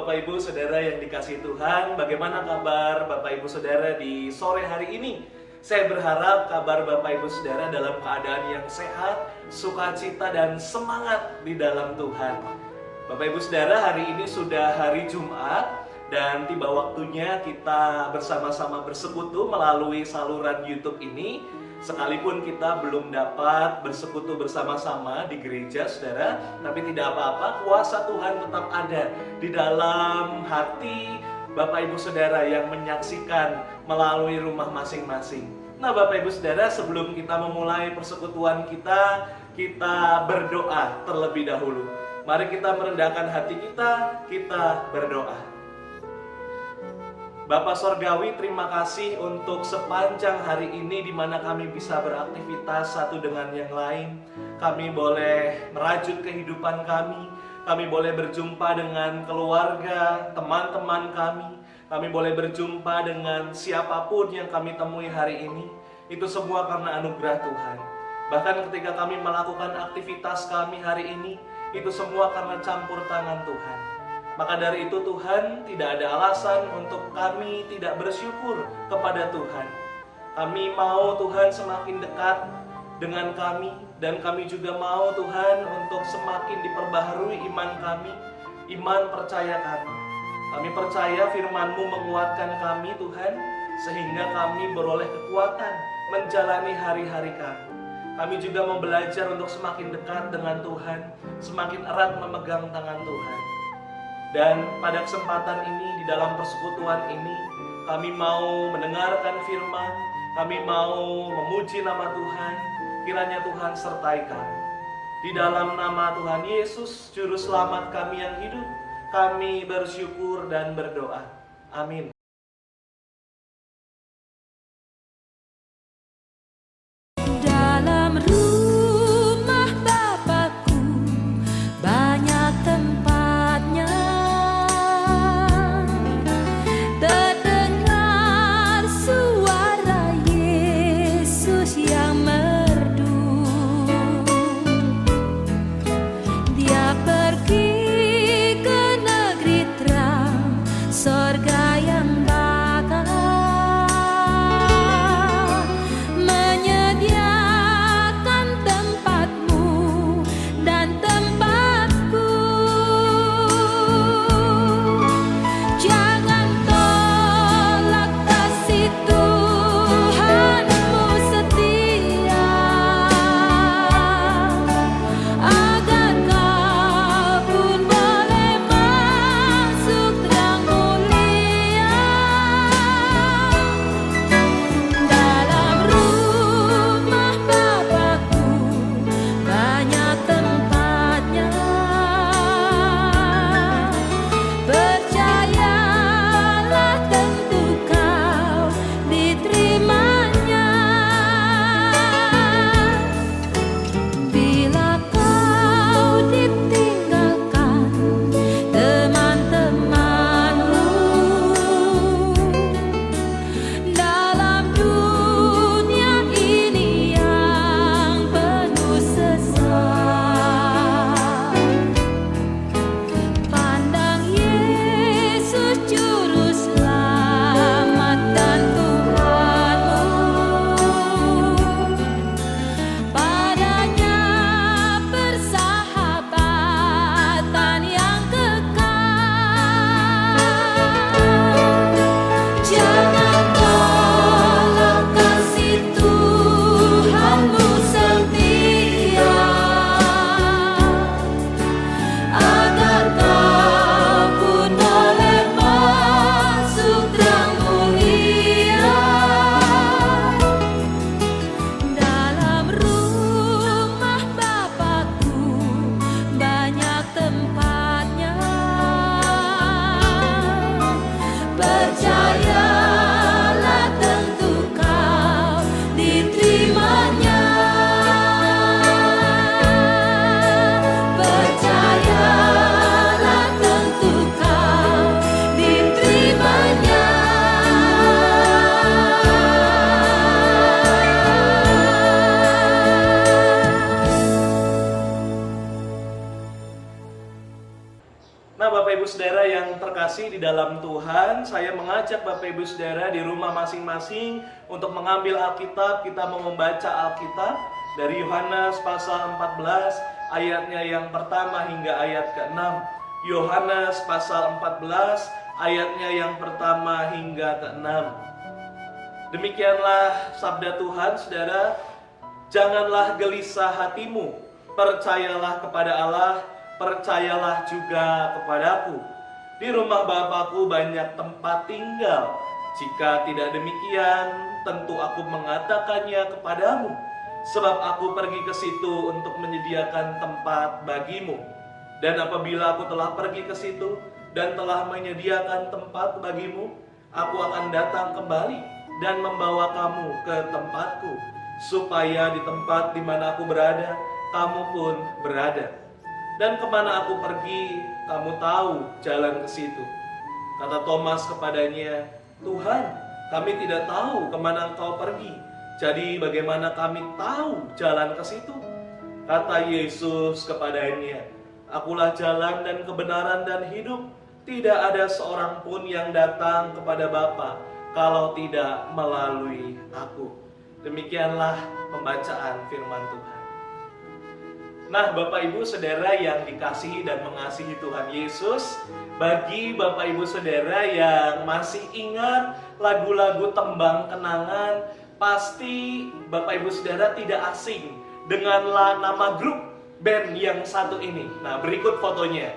Bapak Ibu Saudara yang dikasihi Tuhan. Bagaimana kabar Bapak Ibu Saudara di sore hari ini? Saya berharap kabar Bapak Ibu Saudara dalam keadaan yang sehat, sukacita dan semangat di dalam Tuhan. Bapak Ibu Saudara, hari ini sudah hari Jumat dan tiba waktunya kita bersama-sama bersekutu melalui saluran YouTube ini. Sekalipun kita belum dapat bersekutu bersama-sama di gereja, saudara, tapi tidak apa-apa, kuasa Tuhan tetap ada di dalam hati Bapak Ibu Saudara yang menyaksikan melalui rumah masing-masing. Nah, Bapak Ibu Saudara, sebelum kita memulai persekutuan kita berdoa terlebih dahulu. Mari kita merendahkan hati kita berdoa. Bapak Sorgawi, terima kasih untuk sepanjang hari ini di mana kami bisa beraktivitas satu dengan yang lain. Kami boleh merajut kehidupan kami boleh berjumpa dengan keluarga, teman-teman kami boleh berjumpa dengan siapapun yang kami temui hari ini. Itu semua karena anugerah Tuhan. Bahkan ketika kami melakukan aktivitas kami hari ini, itu semua karena campur tangan Tuhan. Maka dari itu Tuhan, tidak ada alasan untuk kami tidak bersyukur kepada Tuhan. Kami mau Tuhan semakin dekat dengan kami, dan kami juga mau Tuhan untuk semakin diperbaharui iman kami, iman percaya kami. Kami percaya firman-Mu menguatkan kami Tuhan, sehingga kami beroleh kekuatan menjalani hari-hari kami. Kami juga mau belajar untuk semakin dekat dengan Tuhan, semakin erat memegang tangan Tuhan. Dan pada kesempatan ini, di dalam persekutuan ini, kami mau mendengarkan firman, kami mau memuji nama Tuhan. Kiranya Tuhan sertai kami. Di dalam nama Tuhan Yesus, Juru Selamat kami yang hidup, kami bersyukur dan berdoa. Amin. Dalam rumah Bapakku banyak tempatnya, terdengar suara Yesus yang merdu. Dia pergi ke negeri terang, sorga yang bakar, menyediakan tempatmu dan tempatku. Jangan tolak kasih Tuhanmu setia, agar kau pun boleh masuk terang mulia. terkasih di dalam Tuhan, saya mengajak Bapak Ibu Saudara di rumah masing-masing untuk mengambil Alkitab. Kita mau membaca Alkitab dari Yohanes pasal 14 ayatnya yang pertama hingga ayat ke-6. Yohanes pasal 14 ayatnya yang pertama hingga ke-6. Demikianlah sabda Tuhan, Saudara. Janganlah gelisah hatimu, percayalah kepada Allah, percayalah juga kepadaku. Di rumah Bapakku banyak tempat tinggal. Jika tidak demikian, tentu aku mengatakannya kepadamu. Sebab aku pergi ke situ untuk menyediakan tempat bagimu. Dan apabila aku telah pergi ke situ dan telah menyediakan tempat bagimu, aku akan datang kembali dan membawa kamu ke tempatku, supaya di tempat di mana aku berada, kamu pun berada. Dan kemana aku pergi, kamu tahu jalan ke situ. Kata Thomas kepadanya, Tuhan, kami tidak tahu kemana engkau pergi. Jadi bagaimana kami tahu jalan ke situ? Kata Yesus kepadanya, Akulah jalan dan kebenaran dan hidup. Tidak ada seorang pun yang datang kepada Bapa kalau tidak melalui aku. Demikianlah pembacaan firman Tuhan. Nah, Bapak Ibu Saudara yang dikasihi dan mengasihi Tuhan Yesus, bagi Bapak Ibu Saudara yang masih ingat lagu-lagu tembang kenangan, pasti Bapak Ibu Saudara tidak asing dengan nama grup band yang satu ini. Nah, berikut fotonya.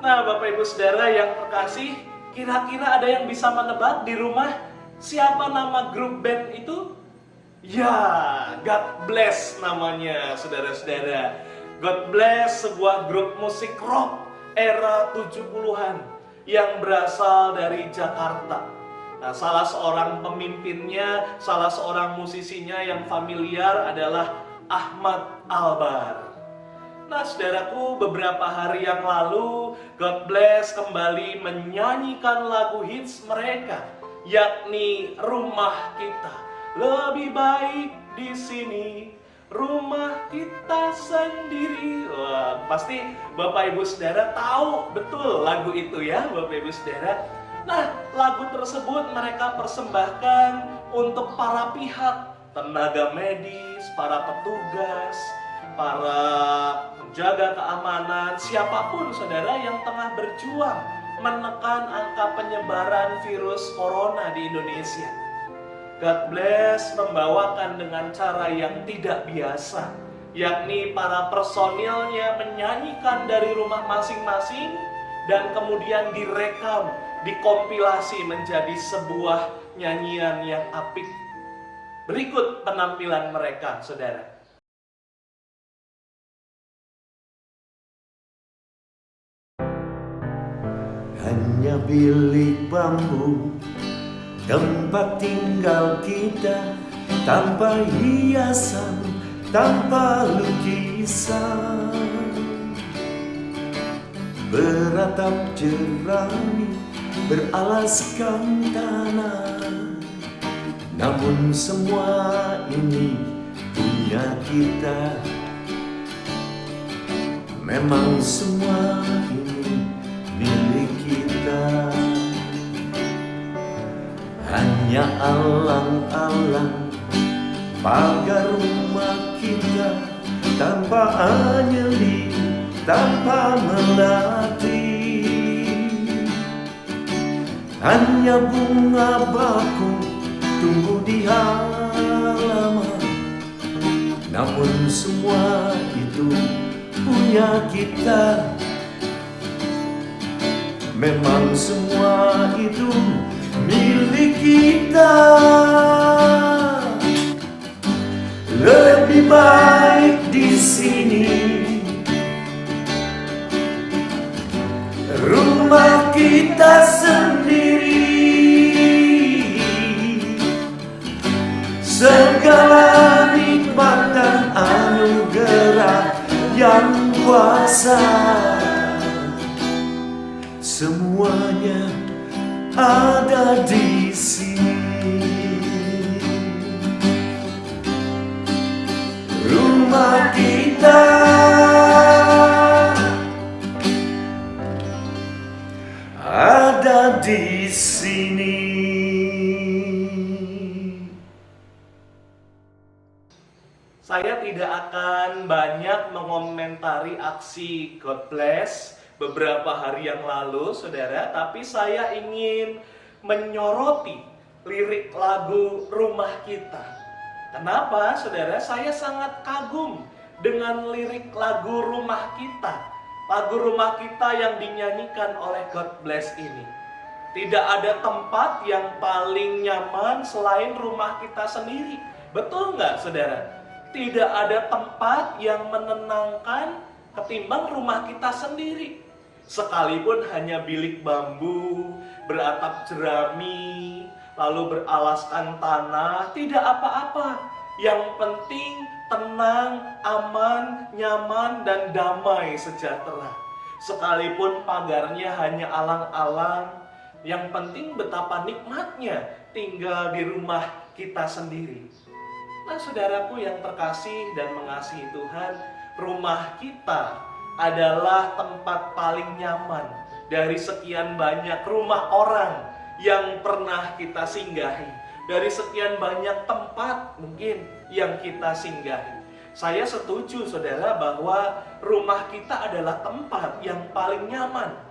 Nah, Bapak Ibu Saudara yang terkasih, kira-kira ada yang bisa menebak di rumah siapa nama grup band itu? Ya, God Bless namanya, saudara-saudara. God Bless, sebuah grup musik rock era 70-an yang berasal dari Jakarta. Nah, salah seorang pemimpinnya, salah seorang musisinya yang familiar adalah Ahmad Albar. Nah, saudaraku, beberapa hari yang lalu God Bless kembali menyanyikan lagu hits mereka, yakni Rumah Kita. Lebih baik di sini, rumah kita sendiri. Wah, pasti Bapak Ibu Saudara tahu betul lagu itu ya, Bapak Ibu Saudara. Nah, lagu tersebut mereka persembahkan untuk para pihak, tenaga medis, para petugas, para penjaga keamanan, siapapun saudara yang tengah berjuang menekan angka penyebaran virus corona di Indonesia. God Bless membawakan dengan cara yang tidak biasa, yakni para personilnya menyanyikan dari rumah masing-masing dan kemudian direkam, dikompilasi menjadi sebuah nyanyian yang apik. Berikut penampilan mereka, saudara. Hanya bilik bambu, tempat tinggal kita, tanpa hiasan, tanpa lukisan. Beratap jerami, beralaskan tanah. Namun semua ini punya kita. Memang semua ini milik kita. Hanya alang-alang pagar rumah kita, tanpa anyeli, tanpa melati. Hanya bunga bakung tumbuh di halaman. Namun semua itu punya kita. Memang semua itu milik kita. Lebih baik di sini, rumah kita sendiri. Segala nikmat dan anugerah yang kuasa, semuanya ada di sini. Rumah kita di sini. Saya tidak akan banyak mengomentari aksi God Bless beberapa hari yang lalu, saudara, tapi saya ingin menyoroti lirik lagu Rumah Kita. Kenapa, saudara? Saya sangat kagum dengan lirik lagu Rumah Kita. Lagu Rumah Kita yang dinyanyikan oleh God Bless ini. Tidak ada tempat yang paling nyaman selain rumah kita sendiri. Betul nggak, saudara? Tidak ada tempat yang menenangkan ketimbang rumah kita sendiri. Sekalipun hanya bilik bambu, beratap jerami, lalu beralaskan tanah, tidak apa-apa. Yang penting tenang, aman, nyaman, dan damai sejahtera. Sekalipun pagarnya hanya alang-alang, yang penting betapa nikmatnya tinggal di rumah kita sendiri. Nah, saudaraku yang terkasih dan mengasihi Tuhan, rumah kita adalah tempat paling nyaman dari sekian banyak rumah orang yang pernah kita singgahi. Dari sekian banyak tempat mungkin yang kita singgahi. Saya setuju, saudara, bahwa rumah kita adalah tempat yang paling nyaman.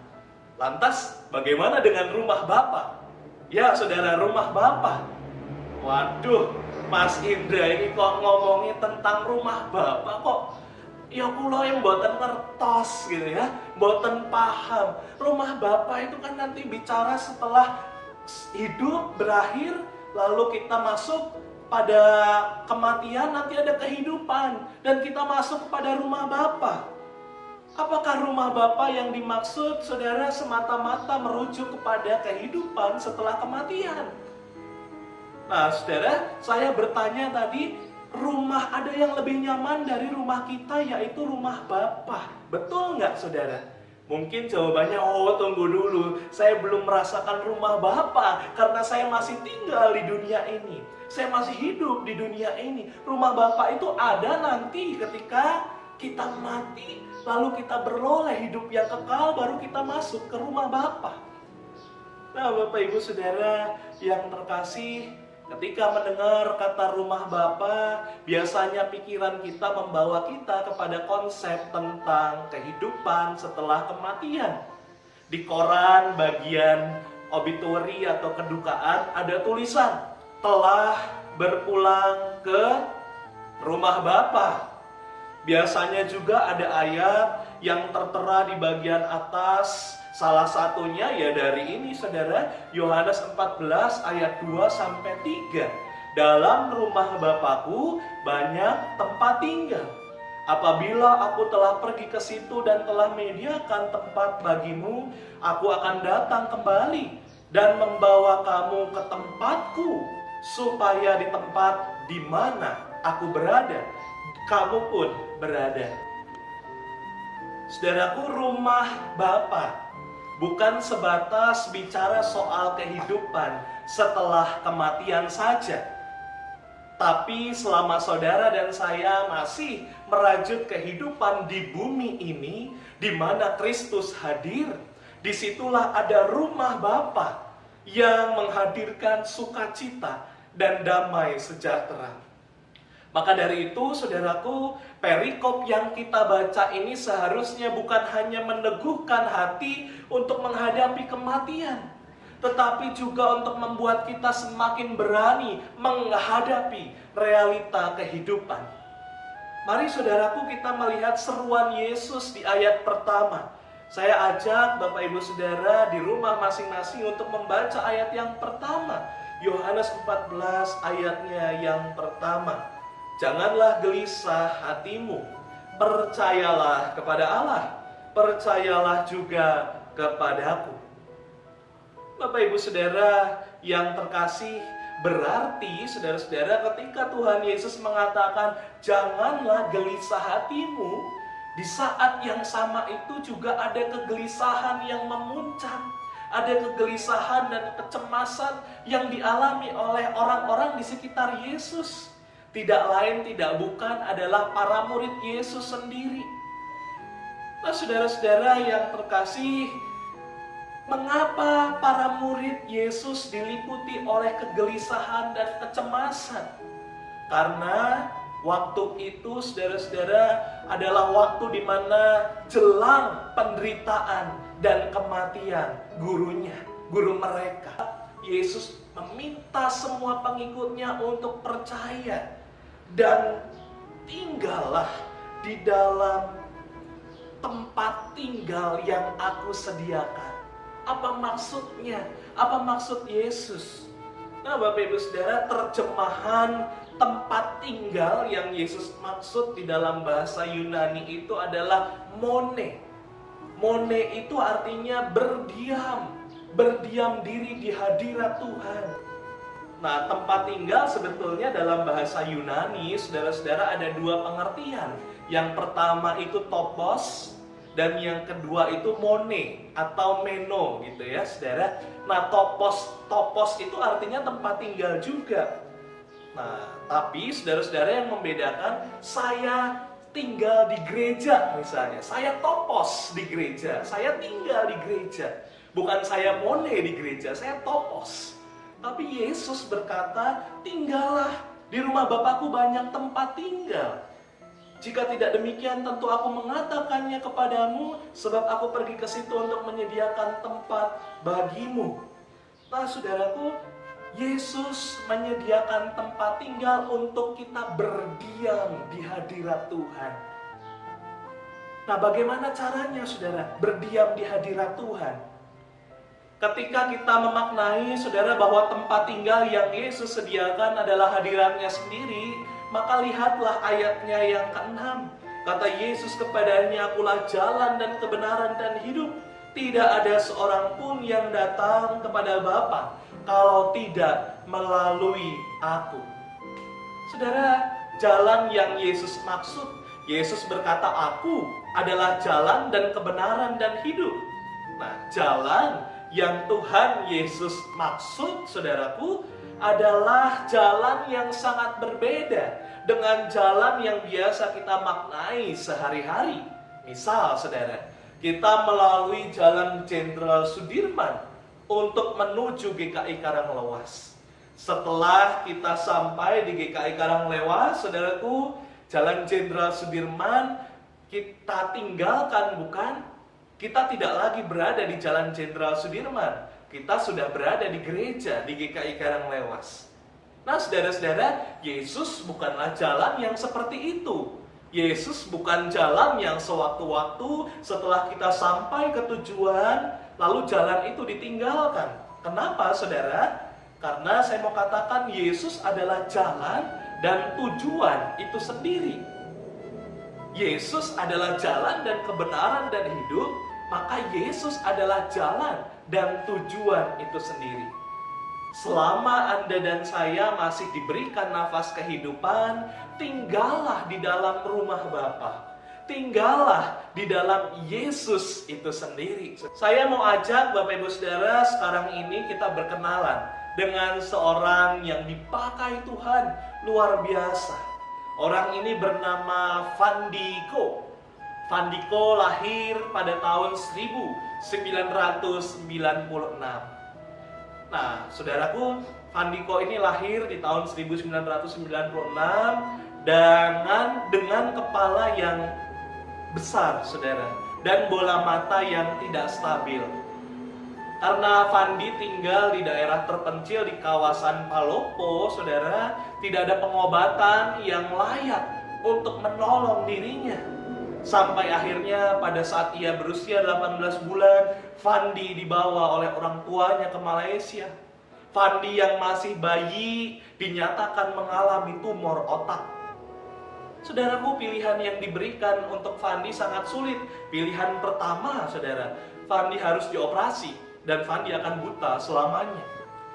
Lantas, bagaimana dengan rumah Bapa? Ya, saudara, rumah Bapa. Waduh, Mas Indra ini kok ngomongin tentang rumah Bapak kok ya kula yang mboten ngertos gitu ya, mboten paham. Rumah Bapak itu kan nanti bicara setelah hidup berakhir, lalu kita masuk pada kematian, nanti ada kehidupan dan kita masuk kepada rumah Bapa. Apakah rumah Bapa yang dimaksud, saudara, semata-mata merujuk kepada kehidupan setelah kematian? Nah, saudara, saya bertanya tadi, rumah ada yang lebih nyaman dari rumah kita, yaitu rumah Bapa. Betul nggak, saudara? Mungkin jawabannya, oh tunggu dulu, saya belum merasakan rumah Bapa karena saya masih tinggal di dunia ini. Saya masih hidup di dunia ini. Rumah Bapa itu ada nanti ketika kita mati, lalu kita beroleh hidup yang kekal, baru kita masuk ke rumah Bapa. Nah, Bapak Ibu Saudara yang terkasih, ketika mendengar kata rumah Bapa, biasanya pikiran kita membawa kita kepada konsep tentang kehidupan setelah kematian. Di koran bagian obituary atau kedukaan ada tulisan, telah berpulang ke rumah Bapa. Biasanya juga ada ayat yang tertera di bagian atas. Salah satunya ya dari ini, saudara, Yohanes 14 ayat 2-3. Dalam rumah Bapakku banyak tempat tinggal. Apabila aku telah pergi ke situ dan telah menyediakan tempat bagimu, aku akan datang kembali dan membawa kamu ke tempatku, supaya di tempat di mana aku berada, kamu pun berada. Saudaraku, rumah Bapa bukan sebatas bicara soal kehidupan setelah kematian saja. Tapi selama saudara dan saya masih merajut kehidupan di bumi ini, di mana Kristus hadir, disitulah ada rumah Bapa yang menghadirkan sukacita dan damai sejahtera. Maka dari itu, saudaraku, perikop yang kita baca ini seharusnya bukan hanya meneguhkan hati untuk menghadapi kematian, tetapi juga untuk membuat kita semakin berani menghadapi realita kehidupan. Mari, saudaraku, kita melihat seruan Yesus di ayat pertama. Saya ajak Bapak Ibu Saudara di rumah masing-masing untuk membaca ayat yang pertama, Yohanes 14 ayatnya yang pertama. Janganlah gelisah hatimu, percayalah kepada Allah, percayalah juga kepadaku. Bapak Ibu Saudara yang terkasih, berarti saudara-saudara ketika Tuhan Yesus mengatakan janganlah gelisah hatimu, di saat yang sama itu juga ada kegelisahan yang memuncak, ada kegelisahan dan kecemasan yang dialami oleh orang-orang di sekitar Yesus. Tidak lain tidak bukan adalah para murid Yesus sendiri. Nah, saudara-saudara yang terkasih, Mengapa para murid Yesus diliputi oleh kegelisahan dan kecemasan? Karena waktu itu, saudara-saudara, adalah waktu di mana jelang penderitaan dan kematian guru mereka. Yesus meminta semua pengikutnya untuk percaya dan tinggallah di dalam tempat tinggal yang aku sediakan. Apa maksudnya? Apa maksud Yesus? Nah, Bapak Ibu Saudara, terjemahan tempat tinggal yang Yesus maksud di dalam bahasa Yunani itu adalah mone. Mone itu artinya berdiam diri di hadirat Tuhan. Nah, tempat tinggal sebetulnya dalam bahasa Yunani, saudara-saudara, ada dua pengertian. Yang pertama itu topos, dan yang kedua itu mone atau meno gitu ya, saudara. Nah, topos itu artinya tempat tinggal juga. Nah, tapi saudara-saudara, yang membedakan, saya tinggal di gereja misalnya, saya topos di gereja, saya tinggal di gereja. Bukan saya mone di gereja, saya topos. Tapi Yesus berkata, tinggallah, di rumah Bapakku banyak tempat tinggal. Jika tidak demikian, tentu aku mengatakannya kepadamu, sebab aku pergi ke situ untuk menyediakan tempat bagimu. Nah, saudaraku, Yesus menyediakan tempat tinggal untuk kita berdiam di hadirat Tuhan. Nah, bagaimana caranya, saudara, berdiam di hadirat Tuhan? Ketika kita memaknai, saudara, bahwa tempat tinggal yang Yesus sediakan adalah hadiratnya sendiri, maka lihatlah ayatnya yang ke-6. Kata Yesus kepadanya, akulah jalan dan kebenaran dan hidup. Tidak ada seorang pun yang datang kepada Bapa kalau tidak melalui aku. Saudara, jalan yang Yesus maksud, Yesus berkata, aku adalah jalan dan kebenaran dan hidup. Nah, jalan yang Tuhan Yesus maksud, saudaraku, adalah jalan yang sangat berbeda dengan jalan yang biasa kita maknai sehari-hari. Misal, saudara, kita melalui Jalan Jenderal Sudirman untuk menuju GKI Karanglewas. Setelah kita sampai di GKI Karanglewas, saudaraku, Jalan Jenderal Sudirman kita tinggalkan, bukan? Kita tidak lagi berada di Jalan Jenderal Sudirman. Kita sudah berada di gereja di GKI Karanglewas. Nah, saudara-saudara, Yesus bukanlah jalan yang seperti itu. Yesus bukan jalan yang sewaktu-waktu setelah kita sampai ke tujuan, lalu jalan itu ditinggalkan. Kenapa, saudara? Karena saya mau katakan, Yesus adalah jalan dan tujuan itu sendiri. Yesus adalah jalan dan kebenaran dan hidup, maka Yesus adalah jalan dan tujuan itu sendiri. Selama Anda dan saya masih diberikan nafas kehidupan, tinggallah di dalam rumah Bapa. Tinggallah di dalam Yesus itu sendiri. Saya mau ajak Bapak Ibu Saudara, sekarang ini kita berkenalan dengan seorang yang dipakai Tuhan luar biasa. Orang ini bernama Vandiko. Vandiko lahir pada tahun 1996. Nah, saudaraku, Vandiko ini lahir di tahun 1996 dengan kepala yang besar, saudara, dan bola mata yang tidak stabil. Karena Vandi tinggal di daerah terpencil di kawasan Palopo, saudara, tidak ada pengobatan yang layak untuk menolong dirinya. Sampai akhirnya pada saat ia berusia 18 bulan, Vandi dibawa oleh orang tuanya ke Malaysia. Vandi yang masih bayi dinyatakan mengalami tumor otak. Saudaraku, pilihan yang diberikan untuk Vandi sangat sulit. Pilihan pertama, saudara, Vandi harus dioperasi dan Vandi akan buta selamanya.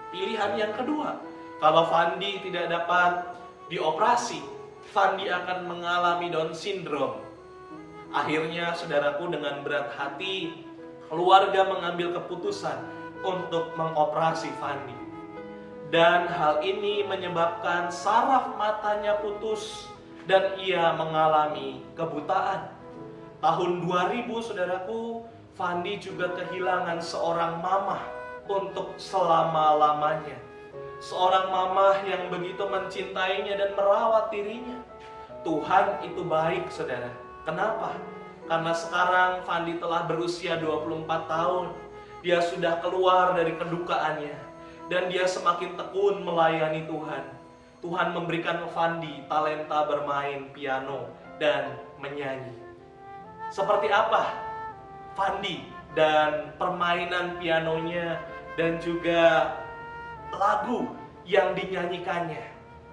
Pilihan yang kedua, kalau Vandi tidak dapat dioperasi, Vandi akan mengalami Down syndrome. Akhirnya, saudaraku, dengan berat hati, keluarga mengambil keputusan untuk mengoperasi Vandi. Dan hal ini menyebabkan saraf matanya putus dan ia mengalami kebutaan. Tahun 2000, saudaraku, Fandi juga kehilangan seorang mamah untuk selama-lamanya. Seorang mamah yang begitu mencintainya dan merawat dirinya. Tuhan itu baik, saudara. Kenapa? Karena sekarang Fandi telah berusia 24 tahun. Dia sudah keluar dari kedukaannya. Dan dia semakin tekun melayani Tuhan. Tuhan memberikan Fandi talenta bermain piano dan menyanyi. Seperti apa Fandi dan permainan pianonya dan juga lagu yang dinyanyikannya?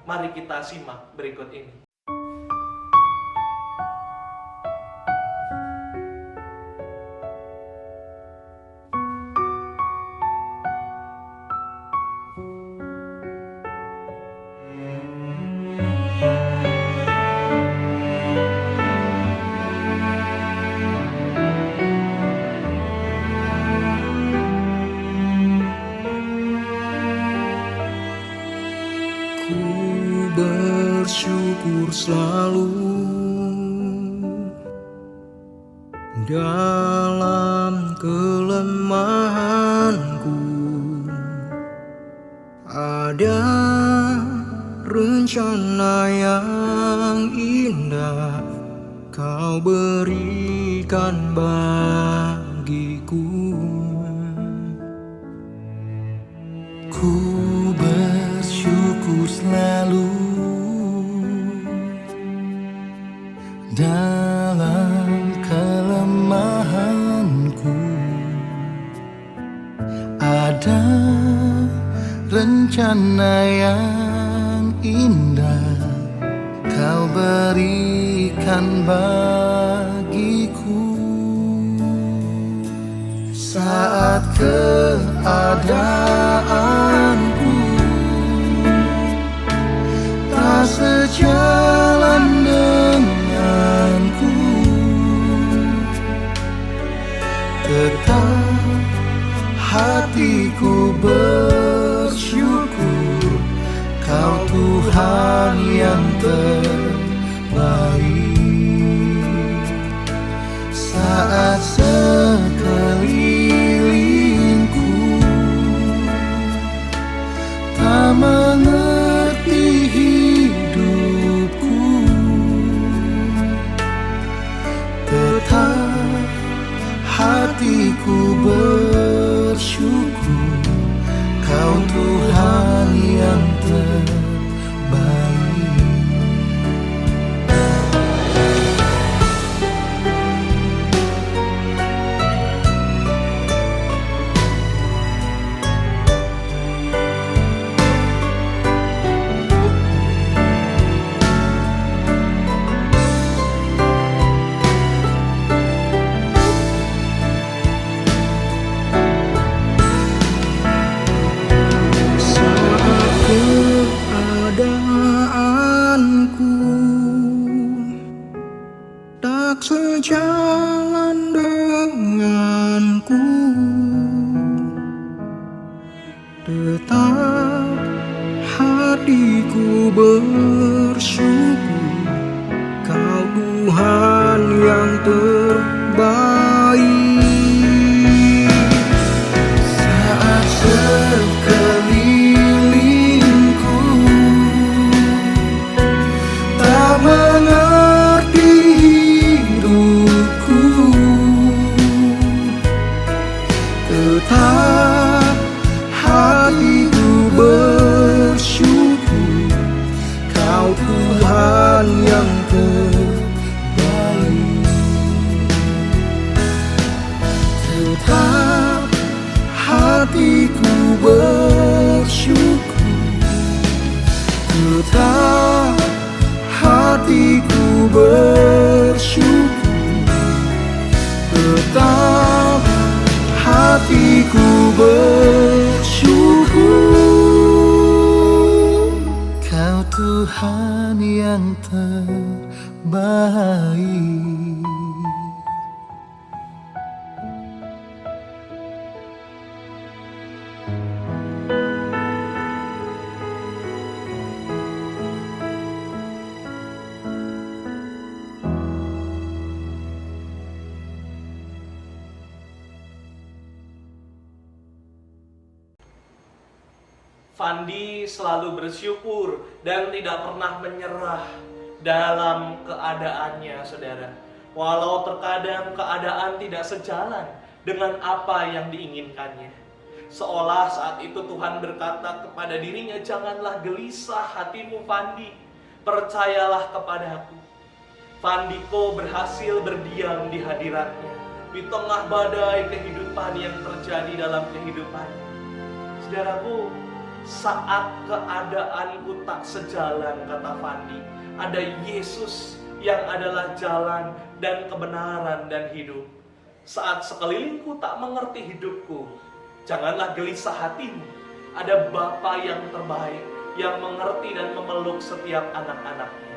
Mari kita simak berikut ini. Bersyukur selalu dalam kelemahanku. Ada rencana yang indah Kau berikan bagiku. Ku bersyukur selalu dalam kelemahanku. Ada rencana yang indah Kau berikan bagiku. Saat keadaanku tak sejalan denganku, tetap hatiku bersyukur Kau Tuhan yang terbaik. Saat sekelilingku tak mengerti hidupku, tetap hatiku bersyukur Kau Tuhan yang terbaik. Keadaanku tak sejalan denganku, tetap hatiku bersyukur Kau Tuhan yang terbaik. Saat sekelilingku tak mengerti hidupku, tetap hatiku bersyukur Kau Tuhan yang terbaik. Tetap hatiku bersyukur, tetap hatiku bersyukur, tetap hatiku bersyukur Kau Tuhan yang terbaik. Fandi selalu bersyukur dan tidak pernah menyerah dalam keadaannya, saudara. Walau terkadang keadaan tidak sejalan dengan apa yang diinginkannya. Seolah saat itu Tuhan berkata kepada dirinya, janganlah gelisah hatimu Fandi, percayalah kepadaku. Fandiko berhasil berdiam di hadiratnya, di tengah badai kehidupan yang terjadi dalam kehidupannya. Saudaraku, saat keadaanku tak sejalan, kata Fandi, ada Yesus yang adalah jalan dan kebenaran dan hidup. Saat sekelilingku tak mengerti hidupku, janganlah gelisah hatimu. Ada Bapa yang terbaik yang mengerti dan memeluk setiap anak-anaknya.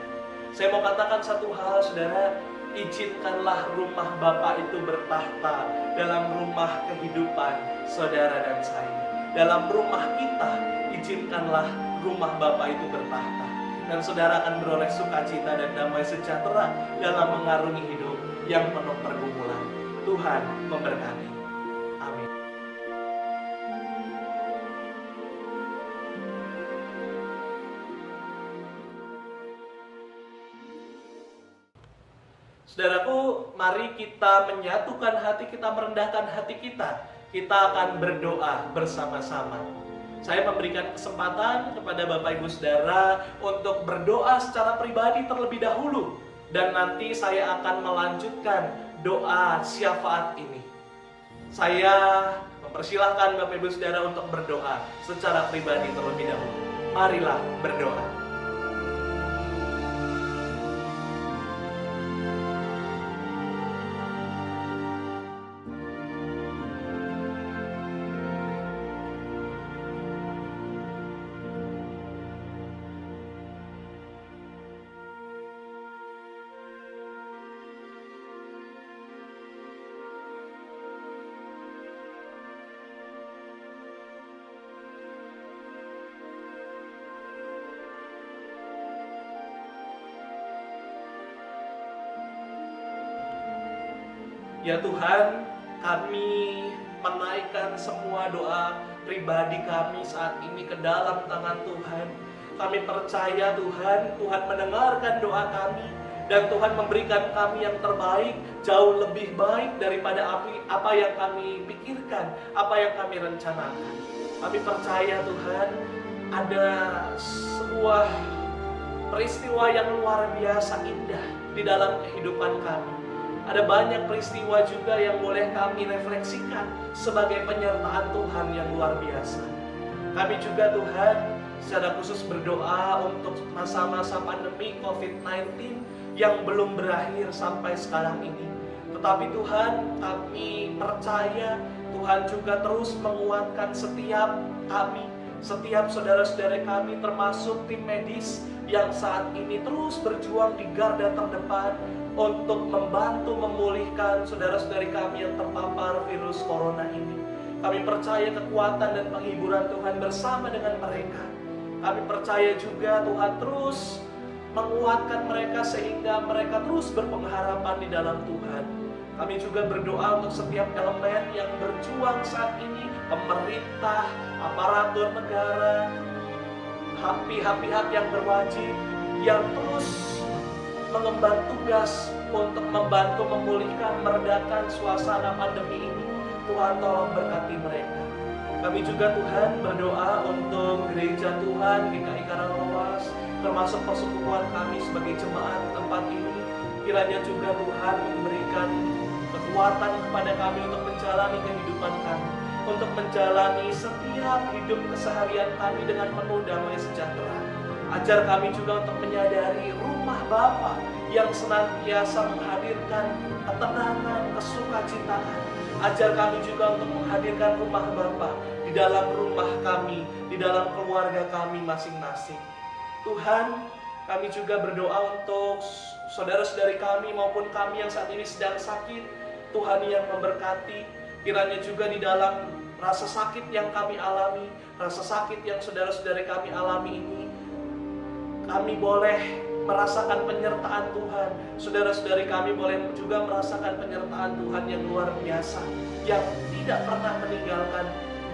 Saya mau katakan satu hal, saudara, izinkanlah rumah Bapa itu bertahta dalam rumah kehidupan saudara dan saya. Dalam rumah kita, izinkanlah rumah Bapa itu bertahta. Dan saudara akan beroleh sukacita dan damai sejahtera dalam mengarungi hidup yang penuh pergumulan. Tuhan memberkati. Amin. Saudaraku, mari kita menyatukan hati kita, merendahkan hati kita. Kita akan berdoa bersama-sama. Saya memberikan kesempatan kepada Bapak Ibu Saudara untuk berdoa secara pribadi terlebih dahulu. Dan nanti saya akan melanjutkan doa syafaat ini. Saya mempersilahkan Bapak Ibu Saudara untuk berdoa secara pribadi terlebih dahulu. Marilah berdoa. Ya Tuhan, kami menaikkan semua doa pribadi kami saat ini ke dalam tangan Tuhan. Kami percaya Tuhan, Tuhan mendengarkan doa kami, dan Tuhan memberikan kami yang terbaik, jauh lebih baik daripada apa yang kami pikirkan, apa yang kami rencanakan. Kami percaya Tuhan, ada sebuah peristiwa yang luar biasa indah di dalam kehidupan kami. Ada banyak peristiwa juga yang boleh kami refleksikan sebagai penyertaan Tuhan yang luar biasa. Kami juga Tuhan secara khusus berdoa untuk masa-masa pandemi COVID-19 yang belum berakhir sampai sekarang ini. Tetapi Tuhan, kami percaya Tuhan juga terus menguatkan setiap kami, setiap saudara-saudara kami, termasuk tim medis yang saat ini terus berjuang di garda terdepan untuk membantu memulihkan saudara-saudari kami yang terpapar virus corona ini. Kami percaya kekuatan dan penghiburan Tuhan bersama dengan mereka. Kami percaya juga Tuhan terus menguatkan mereka sehingga mereka terus berpengharapan di dalam Tuhan. Kami juga berdoa untuk setiap elemen yang berjuang saat ini, pemerintah, aparatur negara, pihak-pihak yang berwajib, yang terus mengemban tugas untuk membantu memulihkan, meredakan suasana pandemi ini. Tuhan tolong berkati mereka. Kami juga Tuhan berdoa untuk gereja Tuhan GKI Karanglewas, termasuk persekutuan kami sebagai jemaat di tempat ini. Kiranya juga Tuhan memberikan kekuatan kepada kami untuk menjalani kehidupan kami, untuk menjalani setiap hidup keseharian kami dengan penuh damai sejahtera. Ajar kami juga untuk menyadari rumah Bapa yang senantiasa menghadirkan ketenangan, kesukacitaan. Ajar kami juga untuk menghadirkan rumah Bapa di dalam rumah kami, di dalam keluarga kami masing-masing. Tuhan, kami juga berdoa untuk saudara-saudari kami maupun kami yang saat ini sedang sakit. Tuhan yang memberkati, kiranya juga di dalam rasa sakit yang kami alami, rasa sakit yang saudara-saudari kami alami ini, kami boleh merasakan penyertaan Tuhan. Saudara-saudari kami boleh juga merasakan penyertaan Tuhan yang luar biasa, yang tidak pernah meninggalkan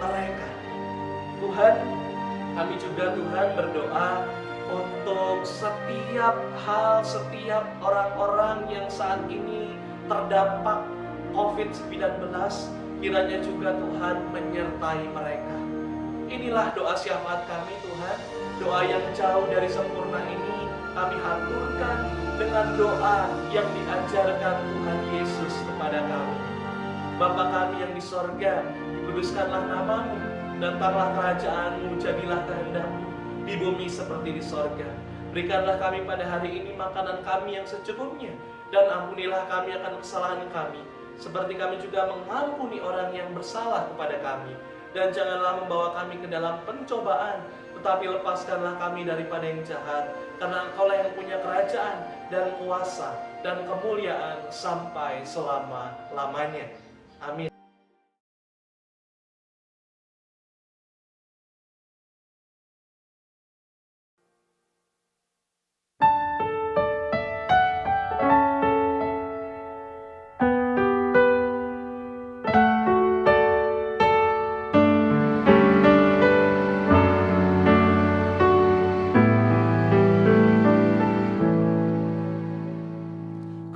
mereka. Tuhan, Kami juga Tuhan berdoa untuk setiap hal, setiap orang-orang yang saat ini terdampak COVID-19, kiranya juga Tuhan menyertai mereka. Inilah doa syafaat kami Tuhan, doa yang jauh dari sempurna ini kami haturkan dengan doa yang diajarkan Tuhan Yesus kepada kami. Bapa kami yang di sorga, dikuduskanlah namamu, datanglah kerajaan-Mu, jadilah kehendak-Mu di bumi seperti di sorga. Berikanlah kami pada hari ini makanan kami yang secukupnya, dan ampunilah kami akan kesalahan kami, seperti kami juga mengampuni orang yang bersalah kepada kami. Dan janganlah membawa kami ke dalam pencobaan, tetapi lepaskanlah kami daripada yang jahat, karena Engkaulah yang punya kerajaan dan kuasa dan kemuliaan sampai selama-lamanya. Amin.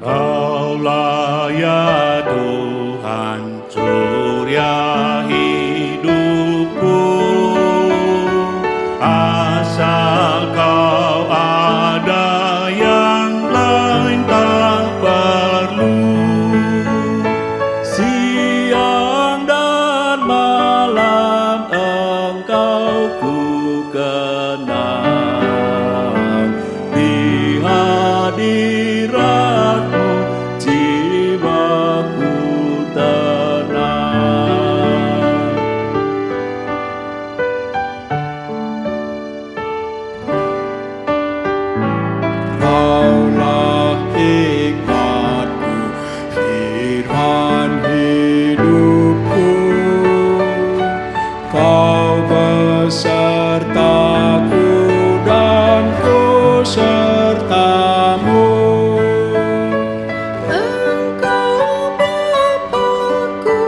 Kaulah ya Tuhan, surya hidupku, asal Kau ada yang lain tak perlu. Siang dan malam Engkau ku kenal, di hadirat-Mu jiwaku tenang. Kaulah hikmatku, firman hidupku, Kau besertaku dan ku sertamu. Engkau Bapa-Ku,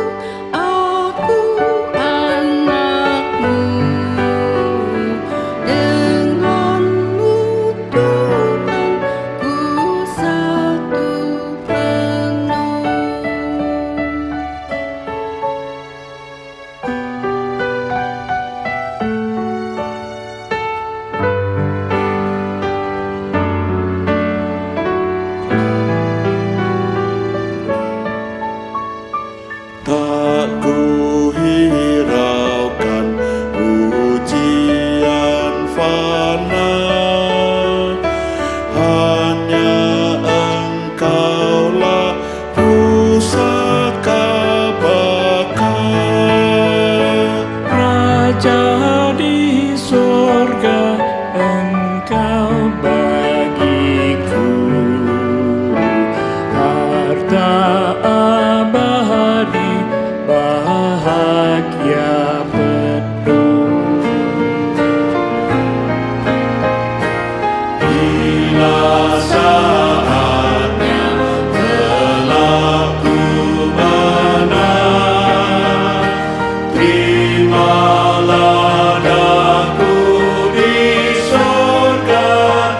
aku anak-Mu. Dengan-Mu Tuhan, ku satu penuh. Tak ku hiraukan ujian fana, hanya Engkaulah pusaka baka. Raja di surga, Engkau bagiku, harta abadi, bahagia penuh. Bila saatnya telah ku menang, terimalah daku di surga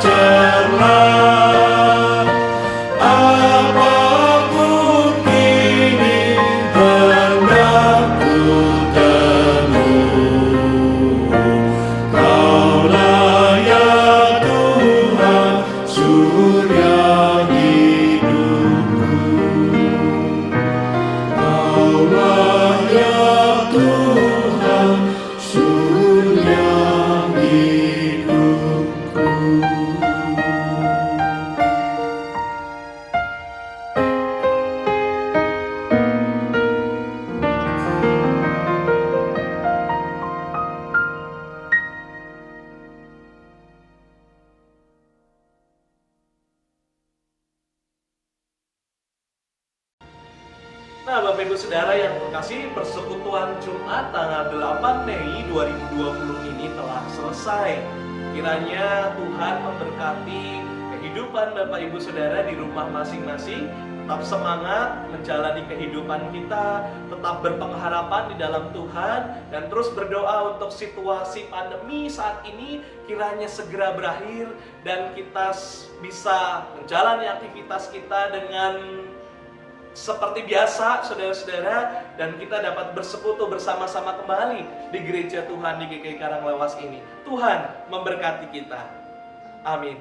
cerlah. Apapun kini hendak ku temui, Kaulah ya Tuhan, surya hidupku. Kaulah ya Tuhan, surya hidupku. Nah, Bapak Ibu Saudara yang terkasih, persekutuan Jumat tanggal 8 Mei 2020 ini telah selesai. Kiranya Tuhan memberkati kehidupan Bapak Ibu Saudara di rumah masing-masing, tetap semangat menjalani kehidupan kita, tetap berpengharapan di dalam Tuhan, dan terus berdoa untuk situasi pandemi saat ini kiranya segera berakhir dan kita bisa menjalani aktivitas kita dengan seperti biasa, saudara-saudara, dan kita dapat bersekutu bersama-sama kembali di gereja Tuhan di GKI Karanglewas ini. Tuhan memberkati kita. Amin.